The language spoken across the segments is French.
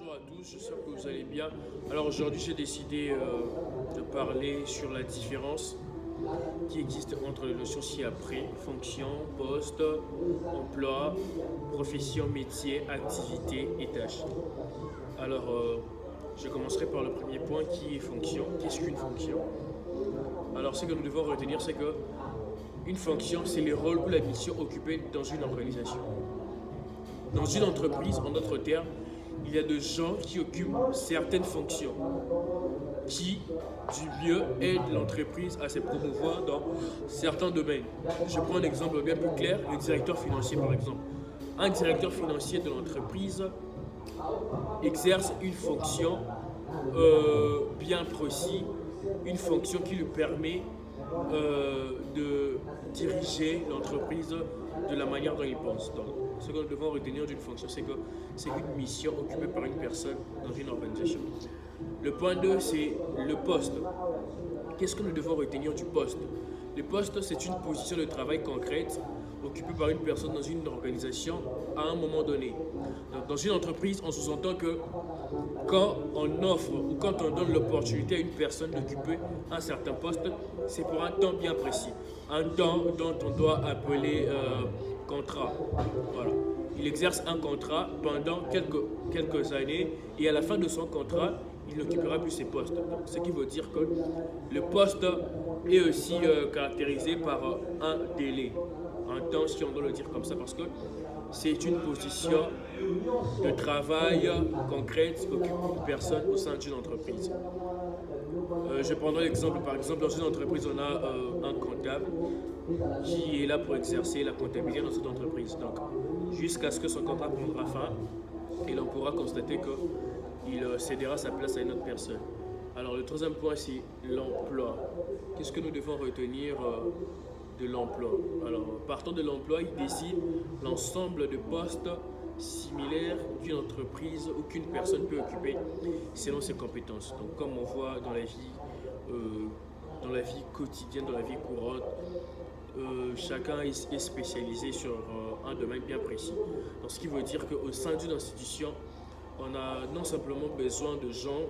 Bonjour à tous, j'espère que vous allez bien. Alors aujourd'hui j'ai décidé de parler sur la différence qui existe entre les notions ci-après, fonction, poste, emploi, profession, métier, activité et tâches. Alors je commencerai par le premier point qui est fonction. Qu'est-ce qu'une fonction? Alors ce que nous devons retenir c'est que une fonction c'est les rôles ou la mission occupée dans une organisation. Dans une entreprise, en d'autres termes, il y a des gens qui occupent certaines fonctions qui, du mieux, aident l'entreprise à se promouvoir dans certains domaines. Je prends un exemple bien plus clair, le directeur financier par exemple. Un directeur financier de l'entreprise exerce une fonction bien précise, une fonction qui lui permet de diriger l'entreprise de la manière dont il pense. Donc, ce que nous devons retenir d'une fonction, c'est que c'est une mission occupée par une personne dans une organisation. Le point 2, c'est le poste. Qu'est-ce que nous devons retenir du poste? Le poste, c'est une position de travail concrète occupée par une personne dans une organisation à un moment donné. Donc, dans une entreprise, on sous-entend que quand on offre ou quand on donne l'opportunité à une personne d'occuper un certain poste, c'est pour un temps bien précis. Un temps dont on doit appeler contrat. Voilà. Il exerce un contrat pendant quelques années et à la fin de son contrat, il n'occupera plus ses postes. Donc, ce qui veut dire que le poste est aussi caractérisé par un délai, un temps si on doit le dire comme ça, parce que c'est une position de travail concrète qu'occupe une personne au sein d'une entreprise. Je prendrai l'exemple, par exemple, dans une entreprise, on a un comptable qui est là pour exercer la comptabilité dans cette entreprise. Donc, jusqu'à ce que son contrat prendra fin, et l'on pourra constater qu'il cédera sa place à une autre personne. Alors, le troisième point, c'est l'emploi. Qu'est-ce que nous devons retenir de l'emploi? Alors, partant de l'emploi, il décide l'ensemble de postes similaires qu'une entreprise ou qu'une personne peut occuper selon ses compétences. Donc, comme on voit dans la vie quotidienne, dans la vie courante, chacun est spécialisé sur un domaine bien précis. Donc, ce qui veut dire qu'au sein d'une institution, on a non simplement besoin de gens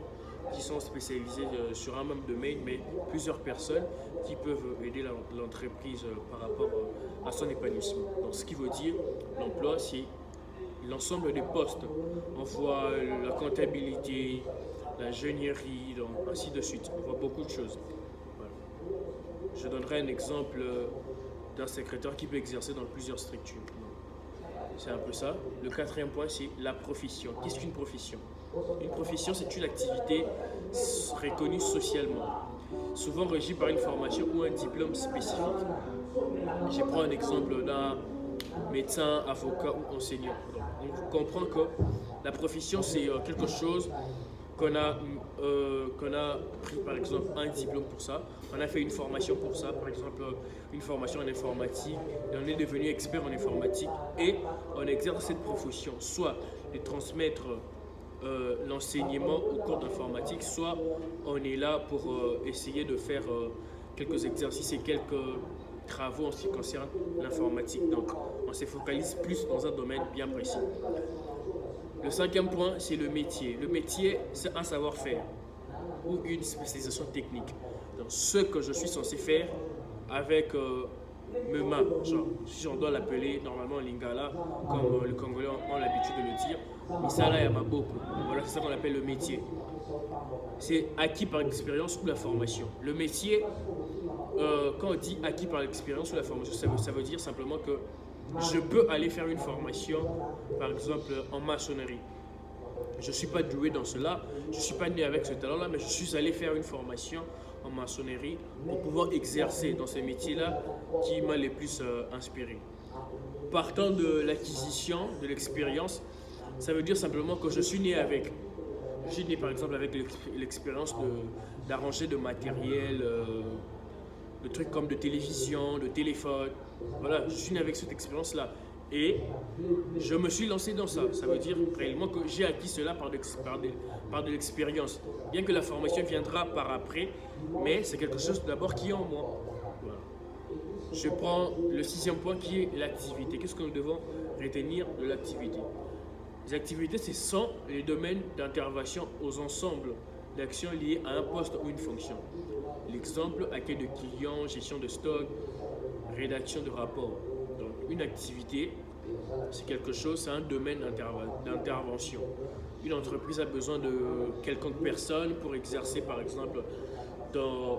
qui sont spécialisés sur un même domaine, mais plusieurs personnes qui peuvent aider l'entreprise par rapport à son épanouissement. Donc, ce qui veut dire l'emploi, c'est l'ensemble des postes. On voit la comptabilité, l'ingénierie, ainsi de suite. On voit beaucoup de choses. Voilà. Je donnerai un exemple d'un secrétaire qui peut exercer dans plusieurs structures. C'est un peu ça. Le quatrième point, c'est la profession. Qu'est-ce qu'une profession? Une profession, c'est une activité reconnue socialement, souvent régie par une formation ou un diplôme spécifique. Je prends un exemple d'un médecin, avocat ou enseignant. Donc, on comprend que la profession, c'est quelque chose qu'on a pris par exemple un diplôme pour ça, on a fait une formation pour ça, par exemple une formation en informatique, et on est devenu expert en informatique et on exerce cette profession, soit de transmettre l'enseignement au cours d'informatique, soit on est là pour essayer de faire quelques exercices et quelques travaux en ce qui concerne l'informatique. Donc on se focalise plus dans un domaine bien précis. Le cinquième point, c'est le métier. Le métier, c'est un savoir-faire ou une spécialisation technique. Donc, ce que je suis censé faire avec mes mains, genre, si on doit l'appeler normalement lingala, comme les Congolais ont l'habitude de le dire, misala yamaboko. Voilà, c'est ça qu'on appelle le métier. C'est acquis par l'expérience ou la formation. Le métier, quand on dit acquis par l'expérience ou la formation, ça veut dire simplement que je peux aller faire une formation, par exemple en maçonnerie. Je ne suis pas doué dans cela, je ne suis pas né avec ce talent-là, mais je suis allé faire une formation en maçonnerie pour pouvoir exercer dans ce métier-là qui m'a le plus inspiré. Partant de l'acquisition, de l'expérience, ça veut dire simplement que je suis né avec. Je suis né par exemple avec l'expérience d'arranger de matériel, de trucs comme de télévision, de téléphone. Voilà, je suis né avec cette expérience-là. Et je me suis lancé dans ça. Ça veut dire réellement que j'ai acquis cela par de l'expérience. Bien que la formation viendra par après, mais c'est quelque chose d'abord qui est en moi. Voilà. Je prends le sixième point qui est l'activité. Qu'est-ce que nous devons retenir de l'activité? Les activités, ce sont les domaines d'intervention aux ensembles d'actions liées à un poste ou une fonction. L'exemple, accueil de clients, gestion de stock, rédaction de rapports. Donc, une activité, c'est quelque chose, c'est un domaine d'intervention. Une entreprise a besoin de quelconque personne pour exercer, par exemple, dans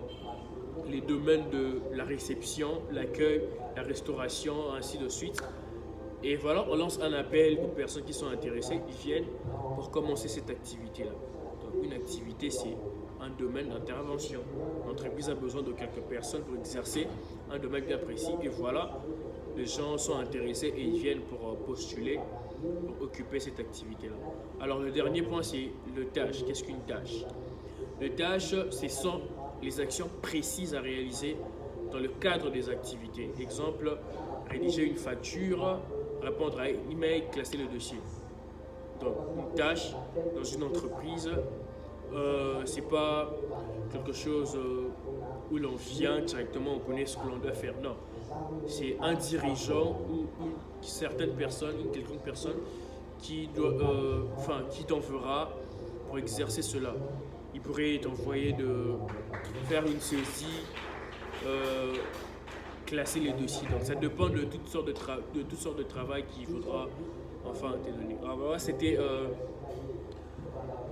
les domaines de la réception, l'accueil, la restauration, ainsi de suite. Et voilà, on lance un appel aux personnes qui sont intéressées, ils viennent pour commencer cette activité-là. Donc, une activité, c'est un domaine d'intervention. L'entreprise a besoin de quelques personnes pour exercer un domaine bien précis. Et voilà, les gens sont intéressés et ils viennent pour postuler, pour occuper cette activité-là. Alors, le dernier point, c'est le tâche. Qu'est-ce qu'une tâche? Le tâche, ce sont les actions précises à réaliser dans le cadre des activités. Exemple, rédiger une facture, répondre à un email, classer le dossier. Donc, une tâche dans une entreprise, c'est pas quelque chose où l'on vient directement, on connaît ce que l'on doit faire. Non, c'est un dirigeant ou une certaine personne, une quelconque personne qui t'en fera pour exercer cela. Il pourrait t'envoyer de faire une saisie, classer les dossiers. Donc ça dépend de toutes sortes de travail qu'il faudra enfin te donner. Alors voilà, c'était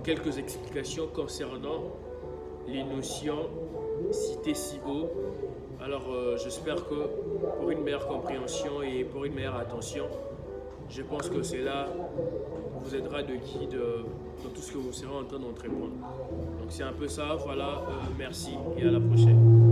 quelques explications concernant les notions citées ci haut. Alors j'espère que pour une meilleure compréhension et pour une meilleure attention, je pense que cela vous aidera de guide dans tout ce que vous serez en train d'entreprendre. Donc c'est un peu ça, voilà, merci et à la prochaine.